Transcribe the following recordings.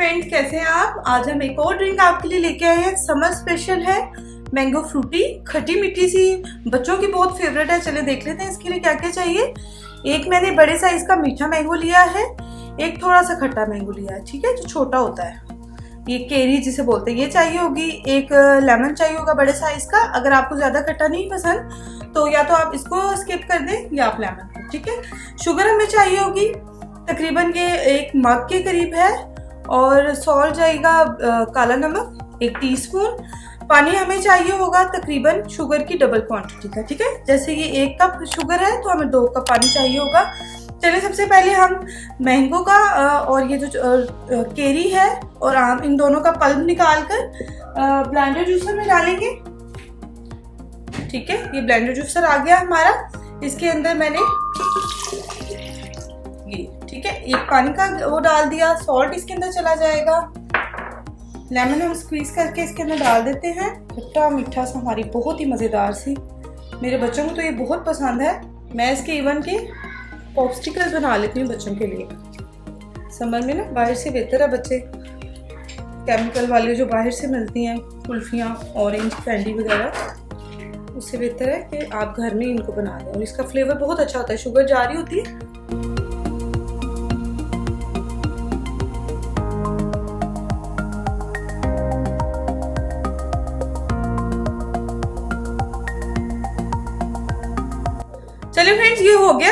Friends, कैसे हैं आप। आज हम एक और ड्रिंक आपके लिए लेके आए हैं। समर स्पेशल है मैंगो फ्रूटी, खट्टी मीठी सी, बच्चों की बहुत फेवरेट है। चलिए देख लेते हैं इसके लिए क्या क्या चाहिए। एक मैंने बड़े साइज का मीठा मैंगो लिया है, एक थोड़ा सा खट्टा मैंगो लिया है, ठीक है, जो छोटा होता है, ये केरी जिसे बोलते हैं, ये चाहिए होगी। एक लेमन चाहिए होगा बड़े साइज का। अगर आपको ज्यादा खट्टा नहीं पसंद तो या तो आप इसको स्किप कर दें या आप लेमन को, ठीक है। शुगर हमें चाहिए होगी तकरीबन ये 1 मग के करीब है, और सॉल्ट जाएगा काला नमक 1 टीस्पून। पानी हमें चाहिए होगा तकरीबन शुगर की डबल क्वांटिटी का, ठीक है। जैसे ये 1 कप शुगर है तो हमें 2 कप पानी चाहिए होगा। चलिए सबसे पहले हम मैंगो का और ये जो केरी है और आम, इन दोनों का पल्प निकाल कर ब्लेंडर जूसर में डालेंगे, ठीक है। ये ब्लेंडर जूसर आ गया हमारा। इसके अंदर मैंने ये, ठीक है, 1 पानी का वो डाल दिया। सॉल्ट इसके अंदर चला जाएगा। लेमन हम स्क्वीज करके इसके अंदर डाल देते हैं। खट्टा मीठा सा, हमारी बहुत ही मज़ेदार सी, मेरे बच्चों को तो ये बहुत पसंद है। मैं इसके इवन के पॉप्सिकल्स बना लेती हूँ बच्चों के लिए। समर में ना बाहर से बेहतर है, बच्चे केमिकल वाली जो बाहर से मिलती हैं कुल्फियाँ, ऑरेंज कैंडी वगैरह, उससे बेहतर है कि आप घर में इनको बना दें। और इसका फ्लेवर बहुत अच्छा होता है, शुगर जारी होती है। चलिए फ्रेंड्स, ये हो गया।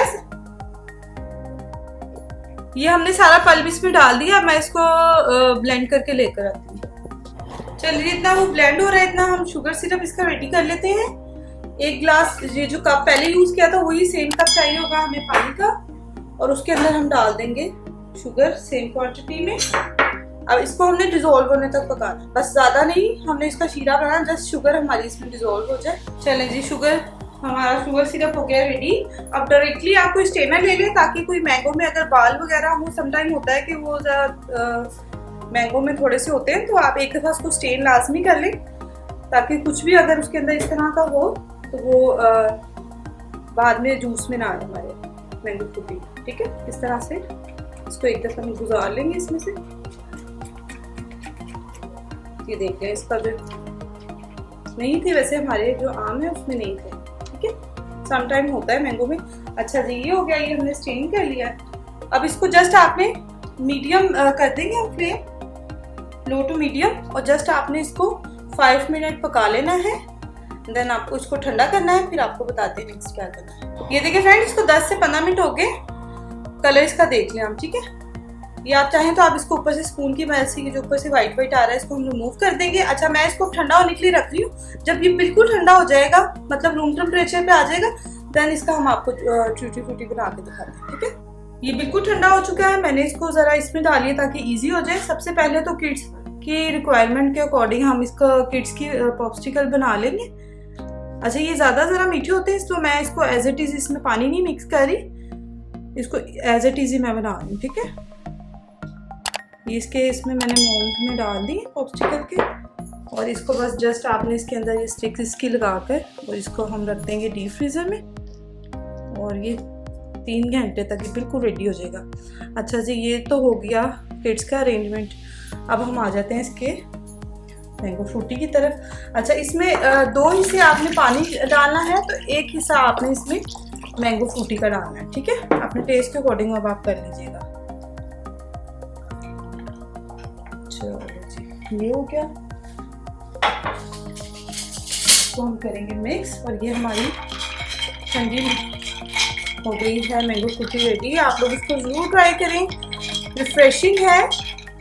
ये हमने सारा पल्प इसमें डाल दिया। मैं इसको ब्लेंड करके लेकर आती हूँ। चलिए, इतना वो ब्लेंड हो रहा है, इतना हम शुगर सिरप इसका रेडी कर लेते हैं। 1 ग्लास, ये जो कप पहले यूज किया था वही सेम कप चाहिए होगा हमें पानी का, और उसके अंदर हम डाल देंगे शुगर सेम क्वांटिटी में। अब इसको हमने डिजोल्व होने तक पकाना, बस ज्यादा नहीं हमने इसका शीरा बनाना, जस्ट शुगर हमारी इसमें डिजोल्व हो जाए। चले जी, हमारा शुगर सिरप हो गया रेडी। अब डायरेक्टली आप कोई स्ट्रेनर ले लें, ताकि कोई मैंगो में अगर बाल वगैरह हो, समटाइम होता है कि वो मैंगो में थोड़े से होते हैं, तो आप एक दफा उसको स्ट्रेन लाजमी कर लें, ताकि कुछ भी अगर उसके अंदर इस तरह का हो तो वो बाद में जूस में ना आए हमारे मैंगो फ्रूटी, ठीक है। इस तरह से इसको एक दफा हम गुजार लेंगे इसमें से। ये देख लें, इसका जो नहीं थे वैसे हमारे जो आम है उसमें नहीं थे, ठीक है। समटाइम होता है मैंगो में। अच्छा जी, ये हो गया, ये हमने स्ट्रेन कर लिया। अब इसको जस्ट आपने मीडियम कर देंगे हम फ्लेम, लो टू मीडियम, और जस्ट आपने इसको 5 मिनट पका लेना है। देन आपको इसको ठंडा करना है, फिर आपको बताते हैं नेक्स्ट क्या करना है। ये देखिए फ्रेंड्स, इसको 10 से 15 मिनट हो गए। कलर इसका देख लें हम, ठीक है। ये आप चाहें तो आप इसको ऊपर से स्पून की मदद से, जो ऊपर से व्हाइट आ रहा है, इसको हम रिमूव कर देंगे। अच्छा, मैं इसको ठंडा होने के लिए रख रही हूँ। जब ये बिल्कुल ठंडा हो जाएगा, मतलब रूम टेम्परेचर पे आ जाएगा, देन इसका हम आपको टूटी फ्रूटी बना के दिखाते हैं, ठीक है। ये बिल्कुल ठंडा हो चुका है। मैंने इसको जरा इसमें डालिए ताकि ईजी हो जाए। सबसे पहले तो किड्स की रिक्वायरमेंट के अकॉर्डिंग हम इसका किड्स की पॉप्सिकल बना लेंगे। अच्छा, ये ज्यादा जरा मीठे होते हैं, इसलिए मैं इसको एज इट इज, इसमें पानी नहीं मिक्स कर रही, इसको एज इट इज ही मैं बना रही हूँ, ठीक है। इसमें मैंने मोल्ड में डाल दी पॉप्सिकल के, और इसको बस जस्ट आपने इसके अंदर ये स्टिक इसकी लगाकर, और इसको हम रख देंगे डीप फ्रीजर में, और ये 3 घंटे तक ये बिल्कुल रेडी हो जाएगा। अच्छा जी, ये तो हो गया किड्स का अरेंजमेंट। अब हम आ जाते हैं इसके मैंगो फ्रूटी की तरफ। अच्छा, इसमें 2 हिस्से आपने पानी डालना है, तो 1 हिस्सा आपने इसमें मैंगो फ्रूटी का डालना है, ठीक है। अपने टेस्ट के अकॉर्डिंग अब आप कर लीजिएगा। चलो जी, ये हो गया, इसको हम करेंगे मिक्स, और ये हमारी ठंडी हो गई है मैंगो फ्रूटी रेडी। आप लोग इसको जरूर ट्राई करें, रिफ्रेशिंग है।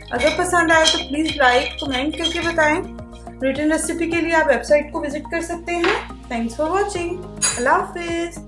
अगर पसंद आए तो प्लीज़ लाइक कमेंट करके बताएं। रिटर्न रेसिपी के लिए आप वेबसाइट को विजिट कर सकते हैं। Thanks for watching. अल्लाह हाफिज़।